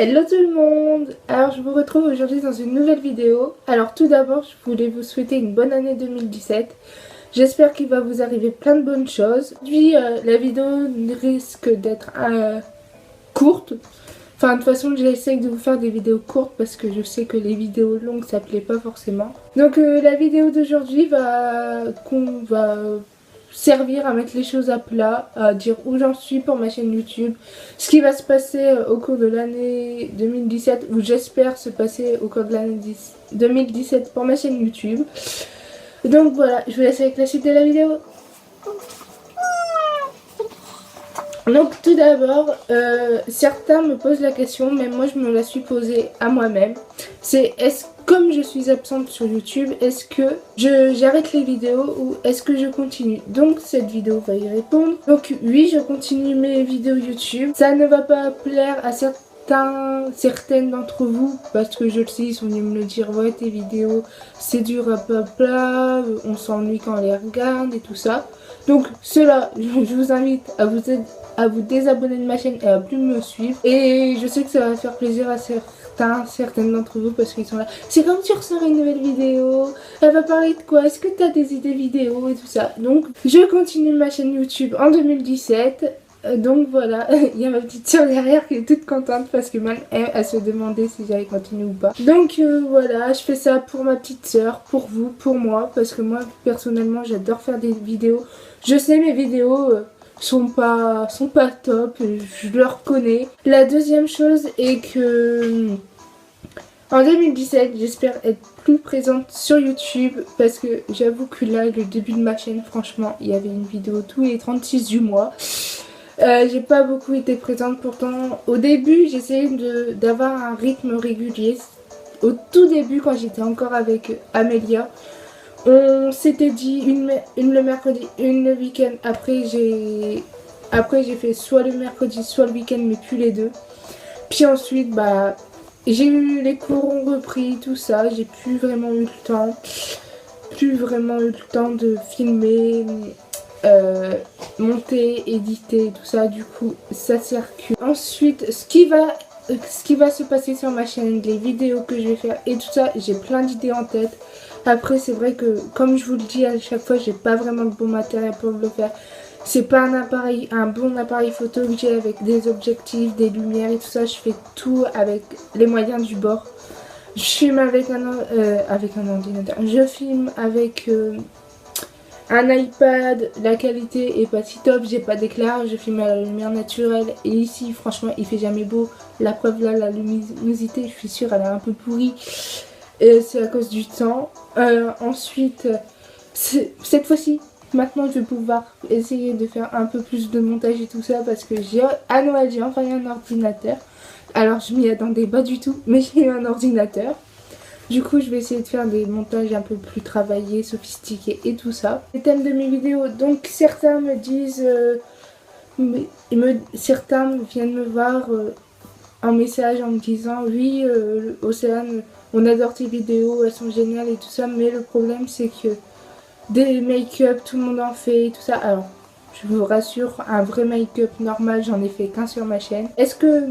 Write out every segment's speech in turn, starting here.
Hello tout le monde. Alors je vous retrouve aujourd'hui dans une nouvelle vidéo. Alors tout d'abord je voulais vous souhaiter une bonne année 2017. J'espère qu'il va vous arriver plein de bonnes choses. Aujourd'hui la vidéo risque d'être courte. Enfin de toute façon j'essaie de vous faire des vidéos courtes parce que je sais que les vidéos longues ça plaît pas forcément. Donc la vidéo d'aujourd'hui va servir à mettre les choses à plat, à dire où j'en suis pour ma chaîne YouTube, ce qui va se passer au cours de l'année 2017, ou j'espère se passer au cours de l'année 2017 pour ma chaîne YouTube. Donc voilà, je vous laisse avec la suite de la vidéo. Donc tout d'abord, certains me posent la question, même moi je me la suis posée à moi-même. C'est comme je suis absente sur YouTube, est-ce que j'arrête les vidéos ou est-ce que je continue? Donc cette vidéo va y répondre. Donc oui, je continue mes vidéos YouTube. Ça ne va pas plaire à certaines d'entre vous parce que je le sais, ils sont venus me le dire, ouais tes vidéos c'est dur à plat, on s'ennuie quand on les regarde et tout ça. Donc cela, je vous invite à vous désabonner de ma chaîne et à plus me suivre. Et je sais que ça va faire plaisir à certaines d'entre vous parce qu'ils sont là. C'est comme tu ressors une nouvelle vidéo, elle va parler de quoi? Est-ce que tu as des idées vidéo et tout ça? Donc je continue ma chaîne YouTube en 2017. Donc voilà, il y a ma petite soeur derrière qui est toute contente parce que même elle se demandait si j'allais continuer ou pas. Donc voilà, je fais ça pour ma petite soeur, pour vous, pour moi, parce que moi personnellement j'adore faire des vidéos. Je sais mes vidéos sont pas top, je le reconnais. La deuxième chose est que en 2017 j'espère être plus présente sur YouTube parce que j'avoue que là le début de ma chaîne, franchement il y avait une vidéo tous les 36 du mois. J'ai pas beaucoup été présente, pourtant au début j'essayais d'avoir un rythme régulier. Au tout début quand j'étais encore avec Amélia, on s'était dit une le mercredi, une le week-end. Après j'ai fait soit le mercredi soit le week-end mais plus les deux. Puis ensuite bah j'ai eu les cours ont repris, tout ça, j'ai plus vraiment eu le temps de filmer, monter, éditer, tout ça, du coup ça circule. Ensuite ce qui va se passer sur ma chaîne, les vidéos que je vais faire et tout ça, j'ai plein d'idées en tête. Après c'est vrai que comme je vous le dis à chaque fois, j'ai pas vraiment le bon matériel pour le faire. C'est pas un bon appareil photo que j'ai avec des objectifs, des lumières et tout ça. Je fais tout avec les moyens du bord. Je filme avec un ordinateur. Je filme avec un iPad, la qualité est pas si top, j'ai pas d'éclairage, je filme à la lumière naturelle et ici franchement il fait jamais beau. La preuve là, la luminosité, je suis sûre elle est un peu pourrie et c'est à cause du temps. Ensuite, cette fois-ci, maintenant je vais pouvoir essayer de faire un peu plus de montage et tout ça parce que à Noël j'ai enfin eu un ordinateur. Alors je m'y attendais pas du tout, mais j'ai eu un ordinateur. Du coup, je vais essayer de faire des montages un peu plus travaillés, sophistiqués et tout ça. Les thèmes de mes vidéos, donc certains me disent, certains viennent me voir en message en me disant oui, Océane, on adore tes vidéos, elles sont géniales et tout ça, mais le problème c'est que des make-up, tout le monde en fait et tout ça. Alors, je vous rassure, un vrai make-up normal, j'en ai fait qu'un sur ma chaîne. Est-ce que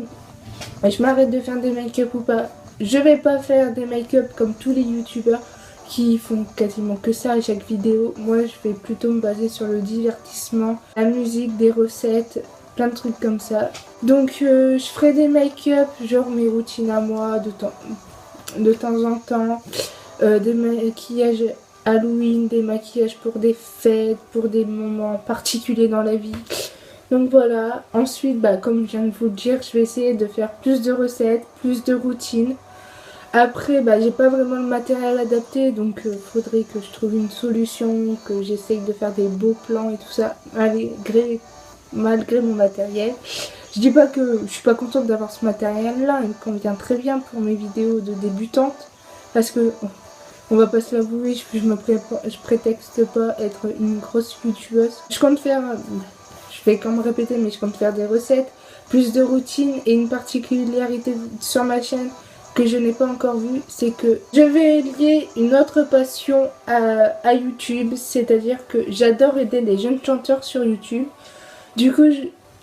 je m'arrête de faire des make-up ou pas? Je vais pas faire des make-up comme tous les youtubeurs qui font quasiment que ça à chaque vidéo. Moi je vais plutôt me baser sur le divertissement, la musique, des recettes, plein de trucs comme ça. Donc je ferai des make-up, genre mes routines à moi de temps en temps, des maquillages Halloween, des maquillages pour des fêtes, pour des moments particuliers dans la vie. Donc voilà, ensuite bah, comme je viens de vous le dire, je vais essayer de faire plus de recettes, plus de routines. Après bah, j'ai pas vraiment le matériel adapté, donc faudrait que je trouve une solution, que j'essaye de faire des beaux plans et tout ça malgré mon matériel. Je dis pas que je suis pas contente d'avoir ce matériel là, il me convient très bien pour mes vidéos de débutante parce que on va pas se l'avouer, je prétexte pas être une grosse youtubeuse. Je compte faire, je vais quand même répéter, mais je compte faire des recettes, plus de routines et une particularité sur ma chaîne que je n'ai pas encore vue, c'est que je vais lier une autre passion à YouTube, c'est-à-dire que j'adore aider les jeunes chanteurs sur YouTube. Du coup,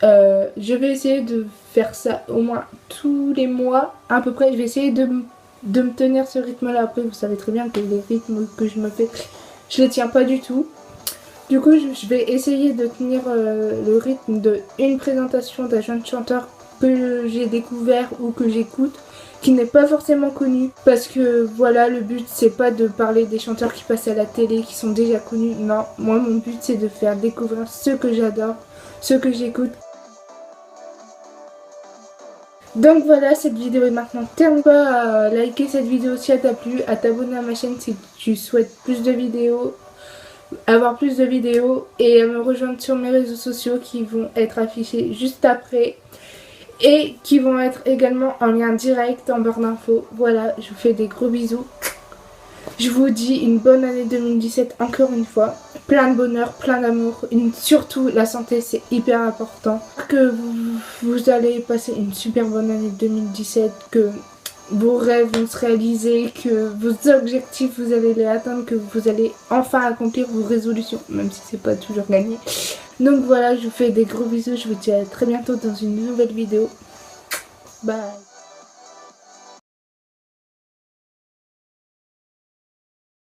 Je vais essayer de faire ça au moins tous les mois à peu près. Je vais essayer de me tenir ce rythme là. Après vous savez très bien que les rythmes que je me fais, je les tiens pas du tout. Du coup je vais essayer de tenir le rythme de une présentation d'un jeune chanteur que j'ai découvert ou que j'écoute, qui n'est pas forcément connu, parce que voilà, le but c'est pas de parler des chanteurs qui passent à la télé, qui sont déjà connus. Non, moi mon but c'est de faire découvrir ceux que j'adore, ceux que j'écoute. Donc voilà, cette vidéo est maintenant terminée. N'hésite pas à liker cette vidéo si elle t'a plu, à t'abonner à ma chaîne si tu souhaites plus de vidéos, avoir plus de vidéos, et à me rejoindre sur mes réseaux sociaux qui vont être affichés juste après et qui vont être également en lien direct en barre d'infos. Voilà, je vous fais des gros bisous. Je vous dis une bonne année 2017 encore une fois. Plein de bonheur, plein d'amour. Surtout la santé, c'est hyper important. Que vous allez passer une super bonne année 2017. Que vos rêves vont se réaliser. Que vos objectifs, vous allez les atteindre. Que vous allez enfin accomplir vos résolutions. Même si c'est pas toujours gagné. Donc voilà, je vous fais des gros bisous. Je vous dis à très bientôt dans une nouvelle vidéo. Bye.